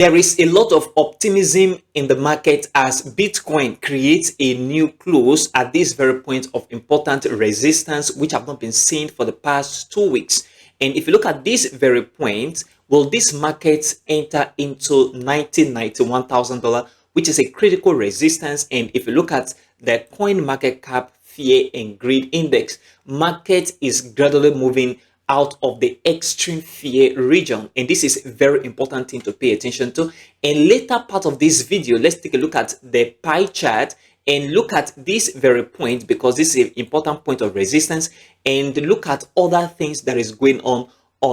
There is a lot of optimism in the market as Bitcoin creates a new close at this very point of important resistance, which have not been seen for the past 2 weeks. And if you look at this very point, will this market enter into $91,000, which is a critical resistance? And if you look at the coin market cap fear and greed index, market is gradually moving out of the extreme fear region, and this is a very important thing to pay attention to. And later part of this video, let's take a look at the pie chart and look at this very point, because this is an important point of resistance, and look at other things that is going on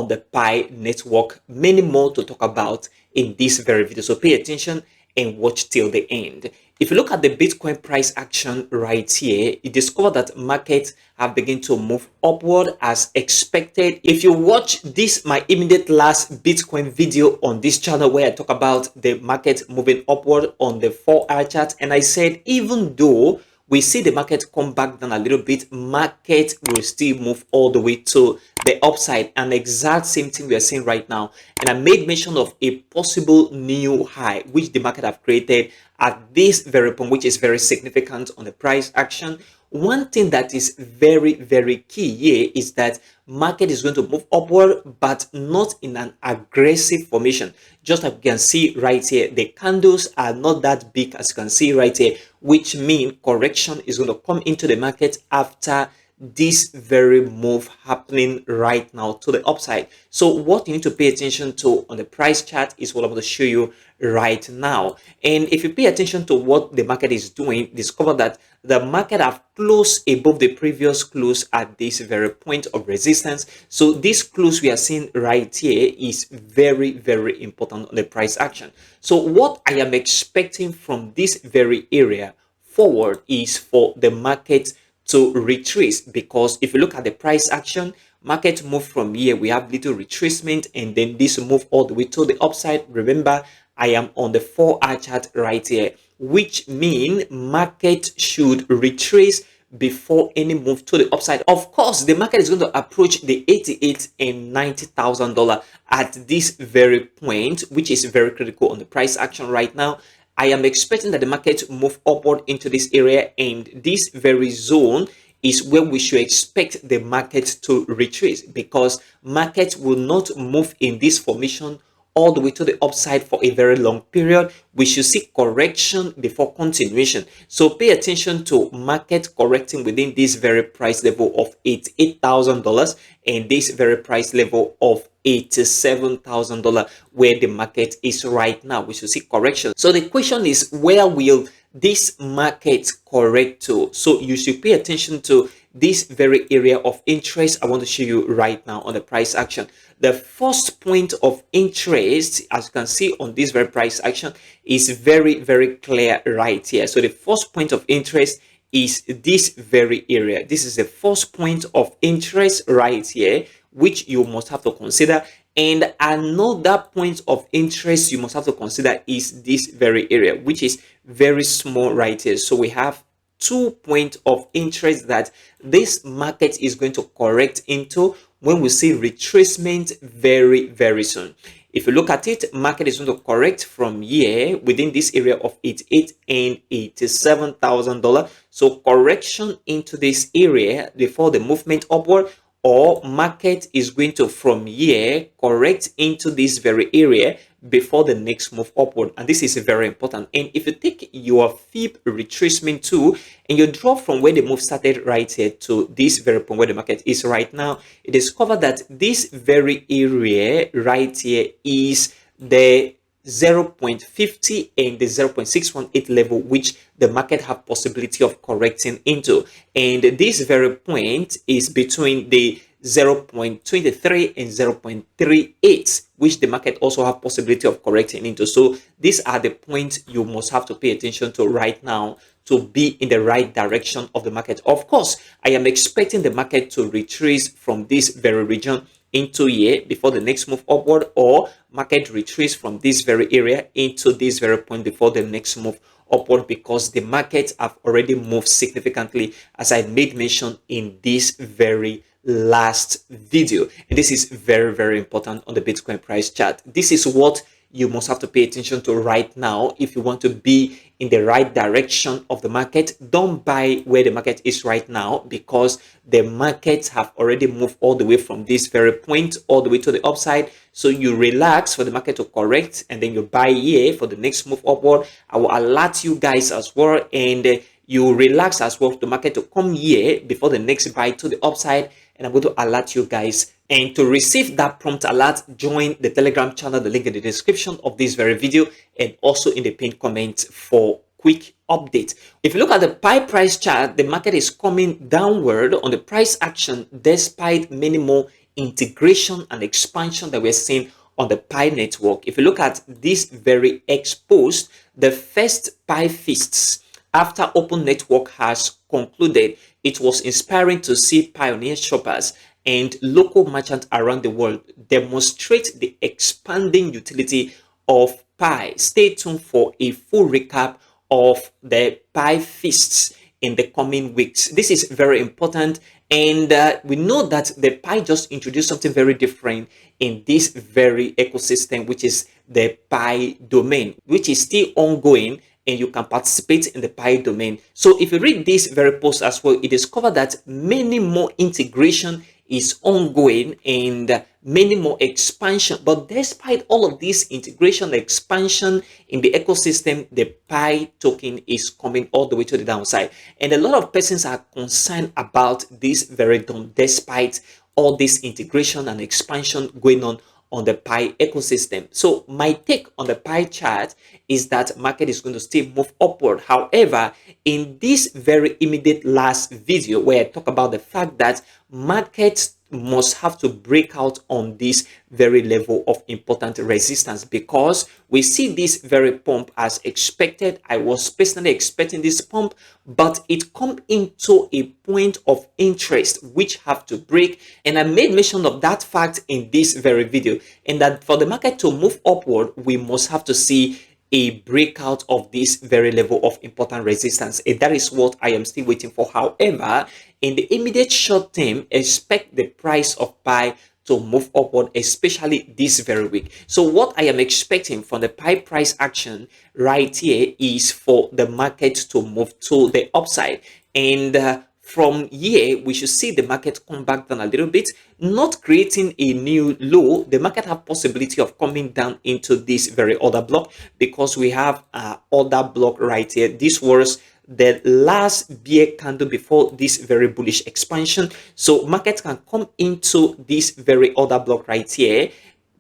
the Pi network. Many more to talk about in this very video, so pay attention and watch till the end. If you look at the Bitcoin price action right here, you discover that markets have begun to move upward as expected. If you watch this, my immediate last Bitcoin video on this channel, where I talk about the market moving upward on the 4-hour chart, and I said even though we see the market come back down a little bit, market will still move all the way to the upside, and exact same thing we are seeing right now. And I made mention of a possible new high which the market have created at this very point, which is very significant on the price action. One thing that is very, very key here is that market is going to move upward, but not in an aggressive formation. Just like you can see right here, the candles are not that big, as you can see right here, which means correction is going to come into the market after this very move happening right now to the upside. So what you need to pay attention to on the price chart is what I'm going to show you right now. And if you pay attention to what the market is doing, discover that the market have closed above the previous close at this very point of resistance. So this close we are seeing right here is very, very important on the price action. So what I am expecting from this very area forward is for the market to retrace, because if you look at the price action, market move from here, we have little retracement, and then this move all the way to the upside. Remember, I am on the 4-hour chart right here, which mean market should retrace before any move to the upside. Of course, the market is going to approach the $88,000 and $90,000 at this very point, which is very critical on the price action right now. I am expecting that the market move upward into this area, and this very zone is where we should expect the market to retrace, because market will not move in this formation all the way to the upside for a very long period. We should see correction before continuation. So pay attention to market correcting within this very price level of $88,000 and this very price level of $87,000, where the market is right now. We should see correction. So the question is, where will this market correct to? So you should pay attention to this very area of interest I want to show you right now on the price action. The first point of interest, as you can see on this very price action, is very, very clear right here. So the first point of interest is this very area. This is the first point of interest right here, which you must have to consider. And another point of interest you must have to consider is this very area, which is very small right here. So we have 2 points of interest that this market is going to correct into when we see retracement very, very soon. If you look at it, market is going to correct from here within this area of $88,000 and $87,000. So correction into this area before the movement upward, or market is going to from here correct into this very area before the next move upward. And this is very important. And if you take your fib retracement tool and you draw from where the move started right here to this very point where the market is right now, you discover that this very area right here is the 0.50 and the 0.618 level, which the market have possibility of correcting into. And this very point is between the 0.23 and 0.38, which the market also have possibility of correcting into. So these are the points you must have to pay attention to right now to be in the right direction of the market. Of course, I am expecting the market to retrace from this very region into here before the next move upward, or market retrace from this very area into this very point before the next move upward, because the markets have already moved significantly, as I made mention in this very last video. And this is very, very important on the Bitcoin price chart. This is what you must have to pay attention to right now if you want to be in the right direction of the market. Don't buy where the market is right now, because the markets have already moved all the way from this very point all the way to the upside. So you relax for the market to correct, and then you buy here for the next move upward. I will alert you guys as well, and you relax as well for the market to come here before the next buy to the upside, and I'm going to alert you guys. And to receive that prompt alert, join the Telegram channel, the link in the description of this very video, and also in the pinned comment for quick update. If you look at the Pi price chart, the market is coming downward on the price action despite many more integration and expansion that we're seeing on the Pi network. If you look at this very exposed, the first PIFEST after open network has concluded, it was inspiring to see pioneer shoppers and local merchants around the world demonstrate the expanding utility of Pi. Stay tuned for a full recap of the PIFEST in the coming weeks. This is very important, and we know that the Pi just introduced something very different in this very ecosystem, which is the Pi domain, which is still ongoing, and you can participate in the Pi domain. So if you read this very post as well, it discovered that many more integration is ongoing and many more expansion. But despite all of this integration, expansion in the ecosystem, the Pi token is coming all the way to the downside. And a lot of persons are concerned about this very done, despite all this integration and expansion going on the Pi ecosystem. So my take on the Pi chart is that market is going to still move upward. However, in this very immediate last video where I talk about the fact that markets must have to break out on this very level of important resistance, because we see this very pump as expected. I was personally expecting this pump, but it come into a point of interest which have to break, and I made mention of that fact in this very video, and that for the market to move upward, we must have to see a breakout of this very level of important resistance, and that is what I am still waiting for. However, in the immediate short term, expect the price of Pi to move upward, especially this very week. So what I am expecting from the Pi price action right here is for the market to move to the upside, and from here we should see the market come back down a little bit, not creating a new low. The market have possibility of coming down into this very order block, because we have order block right here. This was the last bear candle before this very bullish expansion. So market can come into this very order block right here,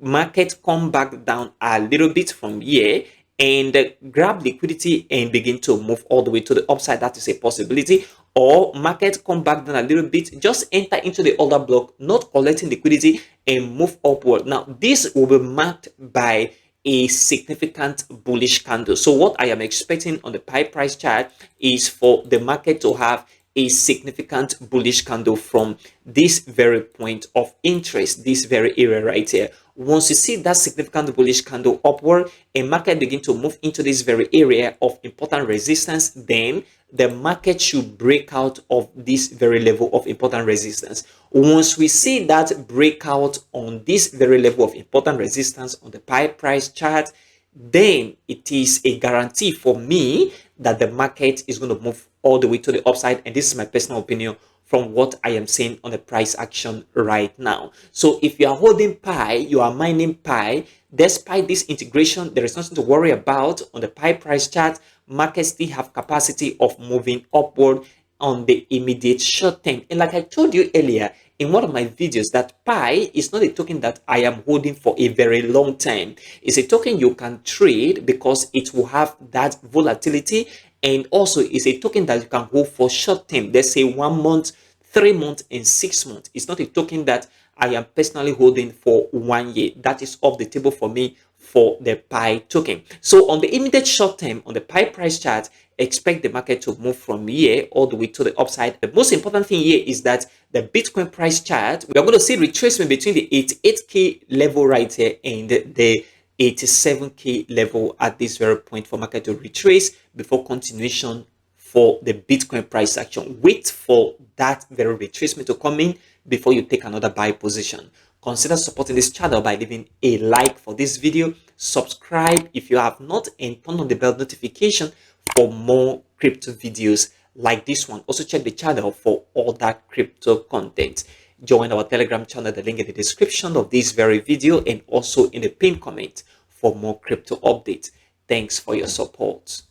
market come back down a little bit from here, and grab liquidity and begin to move all the way to the upside. That is a possibility. Or market come back down a little bit, just enter into the order block, not collecting liquidity, and move upward. Now this will be marked by a significant bullish candle. So what I am expecting on the Pi price chart is for the market to have a significant bullish candle from this very point of interest, this very area right here. Once you see that significant bullish candle upward and market begin to move into this very area of important resistance, then the market should break out of this very level of important resistance. Once we see that breakout on this very level of important resistance on the Pi price chart, then it is a guarantee for me that the market is going to move all the way to the upside. And this is my personal opinion from what I am seeing on the price action right now. So if you are holding Pi, you are mining Pi, despite this integration, there is nothing to worry about on the Pi price chart. Markets still have capacity of moving upward on the immediate short term. And like I told you earlier in one of my videos, that Pi is not a token that I am holding for a very long time. It's a token you can trade because it will have that volatility, and also is a token that you can hold for short term. Let's say 1 month, 3 months, and 6 months. It's not a token that I am personally holding for 1 year. That is off the table for me for the Pi token. So on the immediate short term, on the Pi price chart, expect the market to move from here all the way to the upside. The most important thing here is that the Bitcoin price chart, we are going to see retracement between the 88K level right here and the 87K level at this very point for market to retrace before continuation for the Bitcoin price action. Wait for that very retracement to come in before you take another buy position. Consider supporting this channel by leaving a like for this video, subscribe if you have not, and turn on the bell notification for more crypto videos like this one. Also check the channel for other crypto content. Join our Telegram channel, the link in the description of this very video and also in the pinned comment for more crypto updates. Thanks for your support.